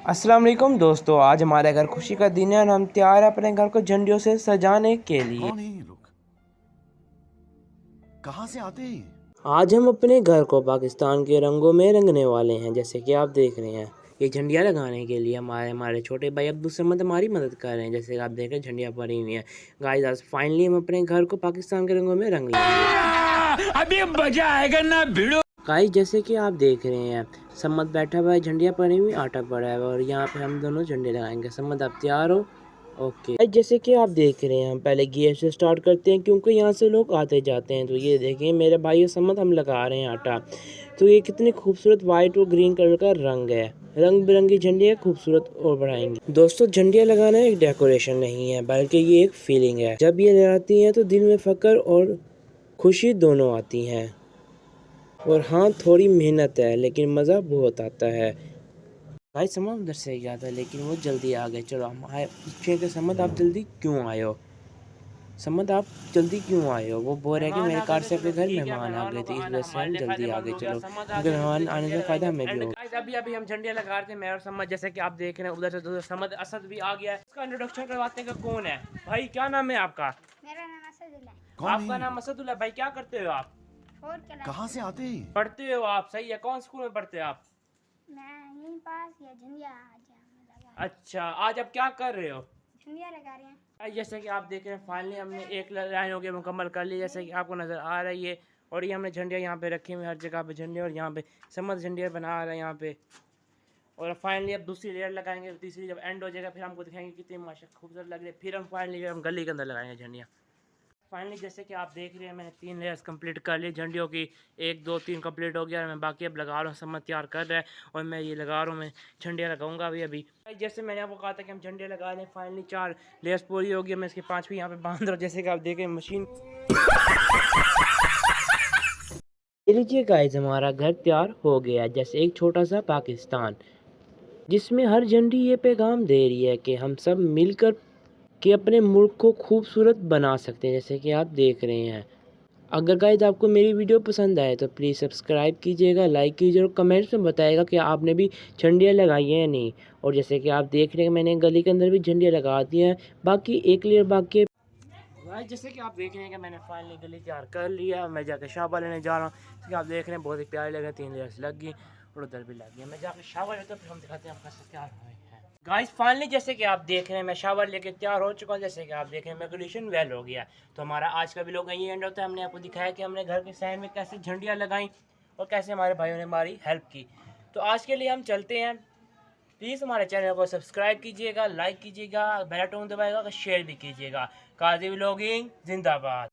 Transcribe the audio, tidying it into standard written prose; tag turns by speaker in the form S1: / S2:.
S1: अस्सलाम वालेकुम दोस्तों, आज हमारे घर खुशी का दिन है और हम तैयार हैं अपने घर को झंडियों से सजाने के लिए।
S2: कौन है ये लोग? कहाँ से आते हैं ये?
S1: आज हम अपने घर को पाकिस्तान के रंगों में रंगने वाले हैं। जैसे कि आप देख रहे हैं, ये झंडियाँ लगाने के लिए हमारे हमारे छोटे भाई अब्दुल समद हमारी मदद कर रहे हैं। जैसे कि आप देख रहे हैं, झंडियाँ पड़ी हुई हैं। गाइस, आज फाइनली हम अपने घर को पाकिस्तान के रंगों में रंग लेंगे। अभी मजा आएगा ना भिड़ो। गाइस, जैसे कि आप देख रहे हैं, सम्मत बैठा हुआ है, झंडियाँ पड़ी हुई, आटा पड़ा है और यहाँ पे हम दोनों झंडे लगाएंगे। सम्मत, आप तैयार हो? ओके गाइस, जैसे कि आप देख रहे हैं, हम पहले गियर से स्टार्ट करते हैं क्योंकि यहाँ से लोग आते जाते हैं। तो ये देखिए मेरे भाई और सम्मत, हम लगा रहे हैं आटा। तो ये कितनी खूबसूरत वाइट और ग्रीन कलर का रंग है। रंग बिरंगी झंडियाँ खूबसूरत और बढ़ाएंगी। दोस्तों, झंडियाँ लगाना एक डेकोरेशन नहीं है, बल्कि ये एक फीलिंग है। जब ये लहराती हैं तो दिल में फक्र और खुशी दोनों आती हैं। और हाँ, थोड़ी मेहनत है लेकिन मज़ा बहुत आता है। भाई समझ उधर से गया था लेकिन वो जल्दी आ गए। चलो हम आए पूछे कि समद आप जल्दी क्यों आए हो? समद, आप जल्दी क्यों आए हो? वो बोल रहे हैं कि मेरे कार से अपने घर मेहमान आ गए थे, इस वजह से हम जल्दी आ गए। चलो, क्योंकि मेहमान आने से फ़ायदा हमें भी होगा। अभी अभी हम झंडियाँ लगा रहे थे, मैं और समद। जैसे कि आप देख रहे हैं, उधर से समद असद भी आ गया है। इसका इंट्रोडक्शन करवाते हैं कि कौन है। भाई क्या नाम है आपका?
S3: मेरा नाम असदुल्ला है।
S2: कौन है
S1: आपका
S2: ये?
S1: नाम असदुल्ला। भाई क्या करते हो आप?
S3: फोर्थ क्लास
S2: कहाँ से आते हैं ये?
S1: पढ़ते हो आप? सही है। कौन स्कूल में पढ़ते हो आप?
S3: मैं यहीं पास या झंडिया लगा
S1: अच्छा, आज आप क्या कर रहे हो?
S3: झंडिया लगा रहे हैं।
S1: जैसे कि आप देख रहे हैं, फाइनली हमने एक लाइन हो गया मुकम्मल कर ली। जैसे कि आपको नज़र आ रही है। और ये हमने झंडियाँ यहाँ पे रखी हुई, हर जगह पे झंडे। और यहाँ पे समझ झंडियाँ बना रहे हैं यहाँ पे। और फाइनली अब दूसरी लेयर लगाएंगे। तीसरी जब एंड हो जाएगा फिर हमको दिखाएंगे कितनी माशा खूबसूरत लग रही है। फिर हम फाइनली हम गली के अंदर लगाएंगे झंडियाँ। फाइनली जैसे कि आप देख रहे हैं, मैंने 3 लेयर्स कंप्लीट कर ली झंडियों की। 1 2 3 कंप्लीट हो गया है। मैं बाकी अब लगा रहा हूँ, समझ तैयार कर रहा है। और मैं ये लगा रहा हूँ, मैं झंडियाँ लगाऊंगा अभी। जैसे मैंने आपको कहा था कि हम झंडे लगा लें, फाइनली 4 लेयर्स पूरी हो गई। मैं इसकी 5वीं यहाँ पे बांध रहा हूँ। जैसे कि आप देखें, मशीन। ये लीजिए गाइस, हमारा घर तैयार हो गया है। जैसे एक छोटा सा पाकिस्तान, जिसमें हर झंडी ये पैगाम दे रही है कि हम सब मिलकर के अपने मुल्क को खूबसूरत बना सकते हैं। जैसे कि आप देख रहे हैं। अगर गाइस आपको मेरी वीडियो पसंद आए तो प्लीज़ सब्सक्राइब कीजिएगा, लाइक कीजिए और कमेंट्स में बताइएगा कि आपने भी झंडियाँ लगाई हैं या नहीं। और जैसे कि आप देख रहे हैं, मैंने गली के अंदर भी झंडियाँ लगा दी हैं। बाकी एक लेयर बाकी है। गाइस, जैसे कि आप देख रहे हैं कि मैंने फाइनली गली तैयार कर लिया। मैं जाकर शाबा लेने जा रहा हूँ। जैसे कि आप देख रहे हैं, बहुत ही प्यारे लग रहे हैं। 3 लेयर्स लग गई और उधर भी लग गई। मैं जाकर शावर लेता हूँ, फिर हम दिखाते हैं हम कैसे तैयार हुए हैं। गाइस, फाइनली जैसे कि आप देख रहे हैं, मैं शावर लेके तैयार हो चुका हूँ। जैसे कि आप देख रहे हैं, मैं ग्रेजुएशन वेल हो गया। तो हमारा आज का भी लोग यही एंड होता है। हमने आपको दिखाया कि हमने घर के साइड में कैसे झंडियाँ लगाई और कैसे हमारे भाइयों ने हमारी हेल्प की। तो आज के लिए हम चलते हैं। प्लीज़ हमारे चैनल को सब्सक्राइब कीजिएगा, लाइक कीजिएगा, बेल आइकन दबाइएगा, शेयर भी कीजिएगा। काजी व्लॉगिंग जिंदाबाद।